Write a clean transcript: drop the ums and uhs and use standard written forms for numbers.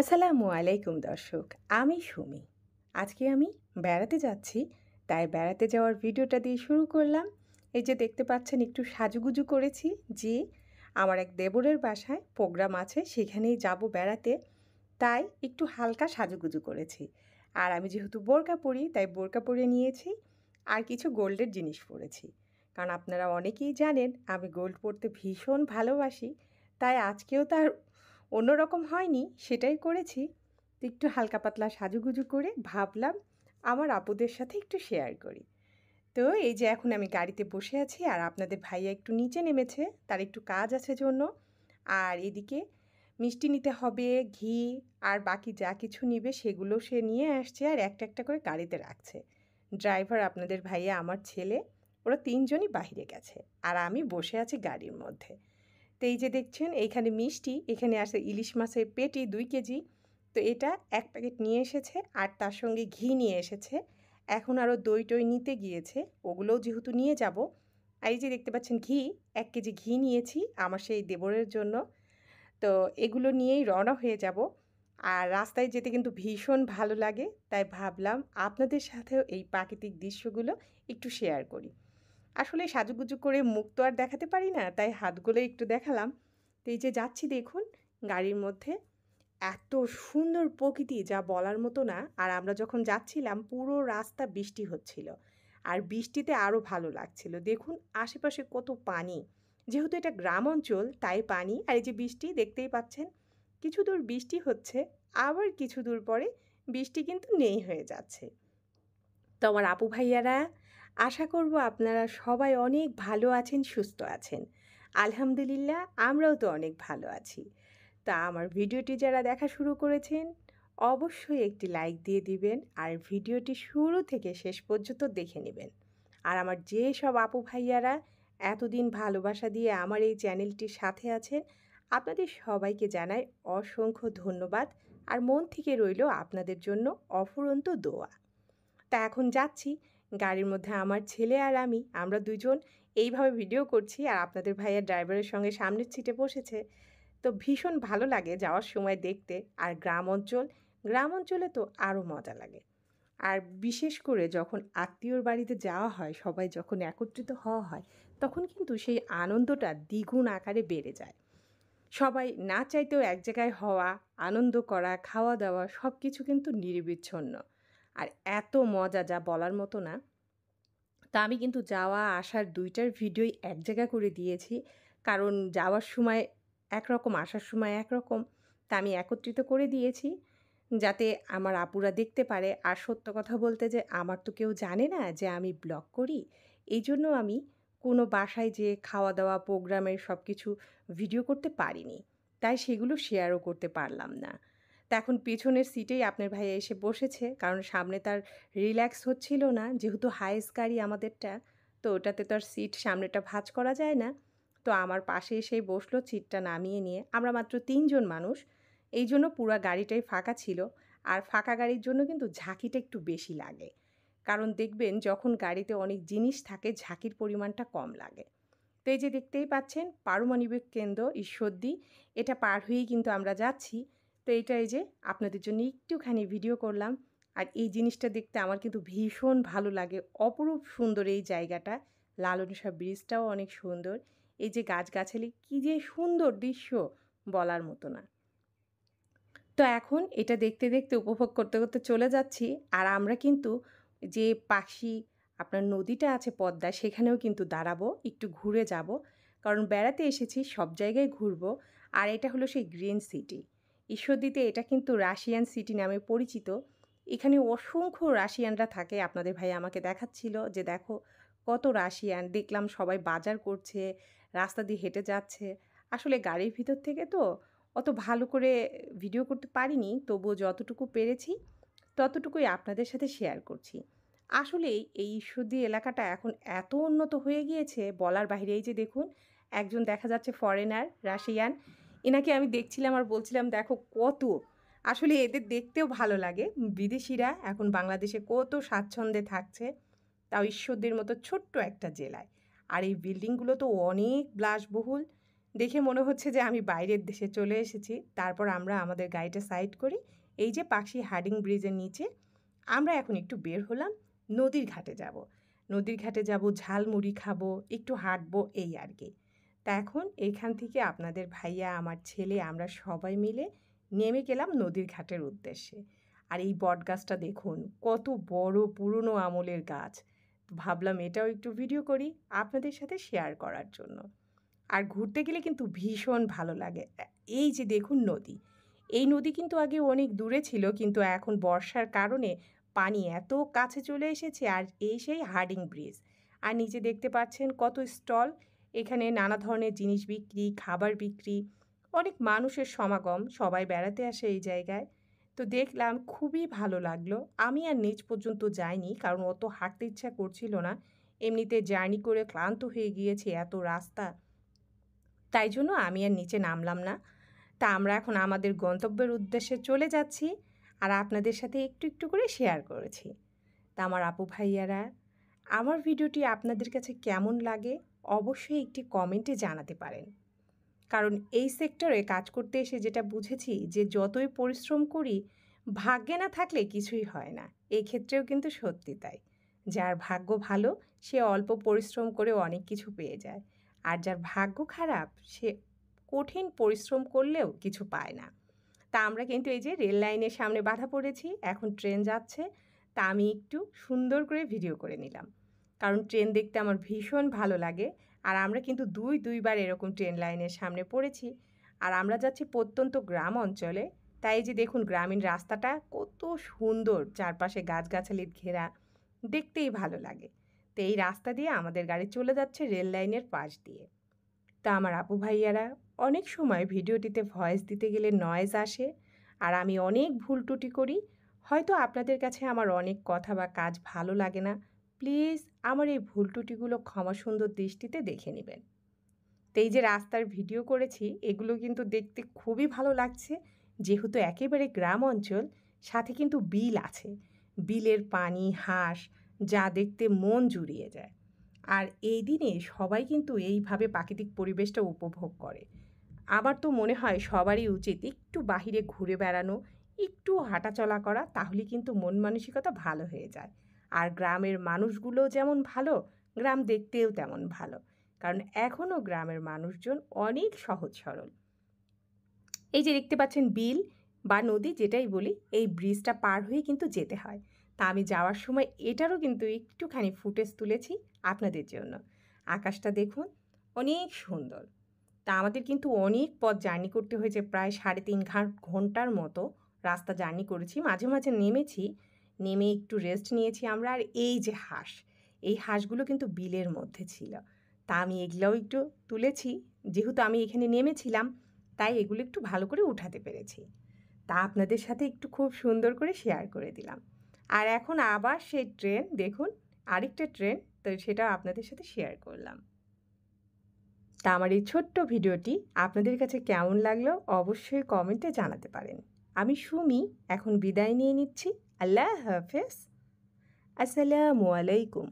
আসসালামু আলাইকুম দর্শক, আমি সুমি। আজকে আমি বেড়াতে যাচ্ছি, তাই বেড়াতে যাওয়ার ভিডিওটা দিয়ে শুরু করলাম। এই যে দেখতে পাচ্ছেন একটু সাজুগুজু করেছি যে আমার এক দেবরের বাসায় প্রোগ্রাম আছে, সেখানেই যাব বেড়াতে, তাই একটু হালকা সাজুগুজু করেছি। আর আমি যেহেতু বোরকা পরি তাই বোরকা পরে নিয়েছি আর কিছু গোল্ডের জিনিস পরেছি, কারণ আপনারা অনেকেই জানেন আমি গোল্ড পরতে ভীষণ ভালোবাসি। তাই আজকেও তার অন্যরকম হয়নি, সেটাই করেছি। তো একটু হালকা পাতলা সাজুগুজু করে ভাবলাম আমার আপুদের সাথে একটু শেয়ার করি। তো এই যে এখন আমি গাড়িতে বসে আছি আর আপনাদের ভাইয়া একটু নিচে নেমেছে, তার একটু কাজ আছে জন্য। আর এদিকে মিষ্টি নিতে হবে, ঘি আর বাকি যা কিছু নিবে সেগুলো সে নিয়ে আসছে আর একটা একটা করে গাড়িতে রাখছে। ড্রাইভার আপনাদের ভাইয়া, আমার ছেলে, ওরা তিনজনই বাহিরে গেছে আর আমি বসে আছি গাড়ির মধ্যে। তো এই যে দেখছেন এইখানে মিষ্টি, এখানে আছে ইলিশ মাছের পেটি 2 কেজি। তো এটা এক প্যাকেট নিয়ে এসেছে আর তার সঙ্গে ঘি নিয়ে এসেছে। এখন আরও দই টই নিতে গিয়েছে, ওগুলোও যেহেতু নিয়ে যাব। আর এই যে দেখতে পাচ্ছেন ঘি, 1 কেজি ঘি নিয়েছি আমার সেই দেবরের জন্য। তো এগুলো নিয়েই রওনা হয়ে যাব। আর রাস্তায় যেতে কিন্তু ভীষণ ভালো লাগে, তাই ভাবলাম আপনাদের সাথেও এই প্রাকৃতিক দৃশ্যগুলো একটু শেয়ার করি। আসলে সাজুগুজু করে মুখ তো আর দেখাতে পারি না, তাই হাতগুলো একটু দেখালাম। তো এই যে যাচ্ছি দেখুন গাড়ির মধ্যে, এত সুন্দর প্রকৃতি যা বলার মতো না। আর আমরা যখন যাচ্ছিলাম পুরো রাস্তা বৃষ্টি হচ্ছিল, আর বৃষ্টিতে আরও ভালো লাগছিল। দেখুন আশেপাশে কত পানি, যেহেতু এটা গ্রাম অঞ্চল তাই পানি। আর এই যে বৃষ্টি দেখতেই পাচ্ছেন, কিছু দূর বৃষ্টি হচ্ছে, আবার কিছু দূর পরে বৃষ্টি কিন্তু নেই হয়ে যাচ্ছে। তো আমার আপু ভাইয়ারা, আশা করব আপনারা সবাই অনেক ভালো আছেন, সুস্থ আছেন। আলহামদুলিল্লাহ আমরাও তো অনেক ভালো আছি। তা আমার ভিডিওটি যারা দেখা শুরু করেছেন অবশ্যই একটি লাইক দিয়ে দিবেন আর ভিডিওটি শুরু থেকে শেষ পর্যন্ত দেখে নেবেন। আর আমার যে সব আপু ভাইয়ারা এতদিন ভালোবাসা দিয়ে আমার এই চ্যানেলটির সাথে আছেন, আপনাদের সবাইকে জানাই অসংখ্য ধন্যবাদ। আর মন থেকে রইল আপনাদের জন্য অফুরন্ত দোয়া। তা এখন যাচ্ছি গাড়ির মধ্যে আমার ছেলে আর আমরা দুজন এইভাবে ভিডিও করছি আর আপনাদের ভাইয়া ড্রাইভারের সঙ্গে সামনের সিটে বসেছে। তো ভীষণ ভালো লাগে যাওয়ার সময় দেখতে। আর গ্রাম অঞ্চলে তো আরও মজা লাগে। আর বিশেষ করে যখন আত্মীয়র বাড়িতে যাওয়া হয়, সবাই যখন একত্রিত হওয়া হয়, তখন কিন্তু সেই আনন্দটা দ্বিগুণ আকারে বেড়ে যায়। সবাই না চাইতেও এক জায়গায় হওয়া, আনন্দ করা, খাওয়া দাওয়া সব কিছু কিন্তু নিরবিচ্ছিন্ন। আর এত মজা যা বলার মতো না। তা আমি কিন্তু যাওয়া আসার ২ টার ভিডিওই এক জায়গা করে দিয়েছি। কারণ যাওয়ার সময় একরকম, আসার সময় একরকম। তা আমি একত্রিত করে দিয়েছি যাতে আমার আপুরা দেখতে পারে। আর সত্য কথা বলতে যে আমার তো কেউ জানে না যে আমি ব্লগ করি। এইজন্য আমি কোনো বাসায় যেয়ে খাওয়া-দাওয়া, প্রোগ্রামের সবকিছু ভিডিও করতে পারিনি। তাই সেগুলো শেয়ারও করতে পারলাম না। তা এখন পেছনের সিটেই আপনার ভাইয়া এসে বসেছে, কারণ সামনে তার রিল্যাক্স হচ্ছিল না। যেহেতু হাইয়েস্ট গাড়ি আমাদেরটা, তো ওটাতে তো আর সিট সামনেটা ভাঁজ করা যায় না। তো আমার পাশে এসেই বসলো সিটটা নামিয়ে নিয়ে। আমরা মাত্র ৩ জন মানুষ, এইজন্য পুরা গাড়িটাই ফাঁকা ছিল। আর ফাঁকা গাড়ির জন্য কিন্তু ঝাঁকিটা একটু বেশি লাগে। কারণ দেখবেন যখন গাড়িতে অনেক জিনিস থাকে ঝাঁকির পরিমাণটা কম লাগে। তো এই যে দেখতেই পাচ্ছেন পারমাণবিক কেন্দ্র ঈশ্বরদী, এটা পার হয়েই কিন্তু আমরা যাচ্ছি। তো এইটা এই যে আপনাদের জন্য একটুখানি ভিডিও করলাম। আর এই জিনিসটা দেখতে আমার কিন্তু ভীষণ ভালো লাগে, অপরূপ সুন্দর এই জায়গাটা। লালন শাহ ব্রিজটাও অনেক সুন্দর। এই যে গাছগাছালি, কী যে সুন্দর দৃশ্য বলার মতো না। তো এখন এটা দেখতে দেখতে উপভোগ করতে করতে চলে যাচ্ছি। আর আমরা কিন্তু যে পাশি আপনার নদীটা আছে পদ্মা, সেখানেও কিন্তু দাঁড়াবো, একটু ঘুরে যাব। কারণ বেড়াতে এসেছি, সব জায়গায় ঘুরবো। আর এটা হলো সেই গ্রিন সিটি ঈশ্বরদীতে। এটা কিন্তু রাশিয়ান সিটি নামে পরিচিত। এখানে অসংখ্য রাশিয়ানরা থাকে। আপনাদের ভাই আমাকে দেখাচ্ছিল যে দেখো কত রাশিয়ান। দেখলাম সবাই বাজার করছে, রাস্তা দিয়ে হেঁটে যাচ্ছে। আসলে গাড়ির ভিতর থেকে তো অত ভালো করে ভিডিও করতে পারিনি, তবুও যতটুকু পেরেছি ততটুকুই আপনাদের সাথে শেয়ার করছি। আসলেই এই ঈশ্বরদী এলাকাটা এখন এত উন্নত হয়ে গিয়েছে বলার বাইরে। এই যে দেখুন একজন দেখা যাচ্ছে ফরেনার, রাশিয়ান, এনাকে আমি দেখছিলাম আর বলছিলাম দেখো কত, আসলে এদের দেখতেও ভালো লাগে। বিদেশিরা এখন বাংলাদেশে কত স্বাচ্ছন্দ্যে থাকছে, তাও ঈশ্বরদীর মতো ছোট্ট একটা জেলায়। আর এই বিল্ডিংগুলো তো অনেক বিলাসবহুল। দেখে মনে হচ্ছে যে আমি বাইরের দেশে চলে এসেছি। তারপর আমরা আমাদের গাড়িটা সাইড করি এই যে পাকশি হার্ডিং ব্রিজের নিচে আমরা এখন একটু বের হলাম, নদীর ঘাটে যাব। নদীর ঘাটে যাব, ঝালমুড়ি খাবো, একটু হাঁটবো এই আর কি। তা এখন এইখান থেকে আপনাদের ভাইয়া, আমার ছেলে আমরা সবাই মিলে নেমে গেলাম নদীর ঘাটের উদ্দেশ্যে। আর এই বটগাছটা দেখুন কত বড় পুরনো আমলের গাছ। তো ভাবলাম এটাও একটু ভিডিও করি আপনাদের সাথে শেয়ার করার জন্য। আর ঘুরতে গেলে কিন্তু ভীষণ ভালো লাগে। এই যে দেখুন নদী, এই নদী কিন্তু আগে অনেক দূরে ছিল, কিন্তু এখন বর্ষার কারণে পানি এত কাছে চলে এসেছে। আর এই সেই হার্ডিং ব্রিজ। আর নিচে দেখতে পাচ্ছেন কত স্টল, এখানে নানা ধরনের জিনিস বিক্রি, খাবার বিক্রি, অনেক মানুষের সমাগম, সবাই বেড়াতে আসে এই জায়গায়। তো দেখলাম খুবই ভালো লাগলো। আমি আর নিচ পর্যন্ত যাইনি, কারণ অত হাঁটতে ইচ্ছা করছিল না। এমনিতে জার্নি করে ক্লান্ত হয়ে গিয়েছি, এত রাস্তা, তাই জন্য আমি আর নিচে নামলাম না। তা আমরা এখন আমাদের গন্তব্যের উদ্দেশ্যে চলে যাচ্ছি, আর আপনাদের সাথে একটু একটু করে শেয়ার করেছি। তা আমার আপু ভাইয়ারা, আমার ভিডিওটি আপনাদের কাছে কেমন লাগে অবশ্যই একটি কমেন্টে জানাতে পারেন। কারণ এই সেক্টরে কাজ করতে এসে যেটা বুঝেছি যে যতই পরিশ্রম করি, ভাগ্যে না থাকলে কিছুই হয় না। এই ক্ষেত্রেও কিন্তু সত্যি তাই। যার ভাগ্য ভালো সে অল্প পরিশ্রম করেও অনেক কিছু পেয়ে যায়। আর যার ভাগ্য খারাপ সে কঠিন পরিশ্রম করলেও কিছু পায় না। তা আমরা কিন্তু এই যে রেল লাইনের সামনে বাধা পড়েছি, এখন ট্রেন যাচ্ছে। তা আমি একটু সুন্দর করে ভিডিও করে নিলাম, কারণ ট্রেন দেখতে আমার ভীষণ ভালো লাগে। আর আমরা কিন্তু দুইবার এরকম ট্রেন লাইনের সামনে পড়েছি। আর আমরা যাচ্ছি প্রত্যন্ত গ্রাম অঞ্চলে। তাই যে দেখুন গ্রামীণ রাস্তাটা কত সুন্দর, চারপাশে গাছগাছালির ঘেরা, দেখতেই ভালো লাগে। তো এই রাস্তা দিয়ে আমাদের গাড়ি চলে যাচ্ছে রেল লাইনের পাশ দিয়ে। তা আমার আপু ভাইয়ারা, অনেক সময় ভিডিওটিতে ভয়েস দিতে গেলে নয়েজ আসে, আর আমি অনেক ভুল ত্রুটি করি। হয়তো আপনাদের কাছে আমার অনেক কথা বা কাজ ভালো লাগে না। প্লিজ আমার এই ভুল ত্রুটিগুলো ক্ষমা সুন্দর দৃষ্টিতে দেখে নেবেন। তো এই যে রাস্তার ভিডিও করেছি, এগুলো কিন্তু দেখতে খুবই ভালো লাগছে, যেহেতু একেবারে গ্রাম অঞ্চল, সাথে কিন্তু বিল আছে। বিলের পানি, হাঁস, যা দেখতে মন জুড়িয়ে যায়। আর এই দিনে সবাই কিন্তু এইভাবে প্রাকৃতিক পরিবেশটা উপভোগ করে। আমার তো মনে হয় সবারই উচিত একটু বাহিরে ঘুরে বেড়ানো, একটু হাঁটাচলা করা, তাহলে কিন্তু মন মানসিকতা ভালো হয়ে যায়। আর গ্রামের মানুষগুলোও যেমন ভালো, গ্রাম দেখতেও তেমন ভালো। কারণ এখনও গ্রামের মানুষজন অনেক সহজ সরল। এই যে দেখতে পাচ্ছেন বিল বা নদী যেটাই বলি, এই ব্রিজটা পার হয়ে কিন্তু যেতে হয়। তা আমি যাওয়ার সময় এটারও কিন্তু একটুখানি ফুটেজ তুলেছি আপনাদের জন্য। আকাশটা দেখুন অনেক সুন্দর। তা আমাদের কিন্তু অনেক পথ জার্নি করতে হয়েছে, প্রায় 3.5 ঘন্টার মতো রাস্তা জার্নি করেছি। মাঝে মাঝে নেমেছি, নেমে একটু রেস্ট নিয়েছি আমরা। আর এই যে হাঁস, এই হাঁসগুলো কিন্তু বিলের মধ্যে ছিল। তা আমি এগুলোও একটু তুলেছি, যেহেতু আমি এখানে নেমেছিলাম তাই এগুলো একটু ভালো করে উঠাতে পেরেছি। তা আপনাদের সাথে একটু খুব সুন্দর করে শেয়ার করে দিলাম। আর এখন আবার সেই ট্রেন দেখুন, আরেকটা ট্রেন, তো সেটা আপনাদের সাথে শেয়ার করলাম। তা আমার এই ছোট্ট ভিডিওটি আপনাদের কাছে কেমন লাগলো অবশ্যই কমেন্টে জানাতে পারেন। আমি সুমি এখন বিদায় নিয়ে নিচ্ছি। আল্লাহ হাফেজ। আসসালামু আলাইকুম।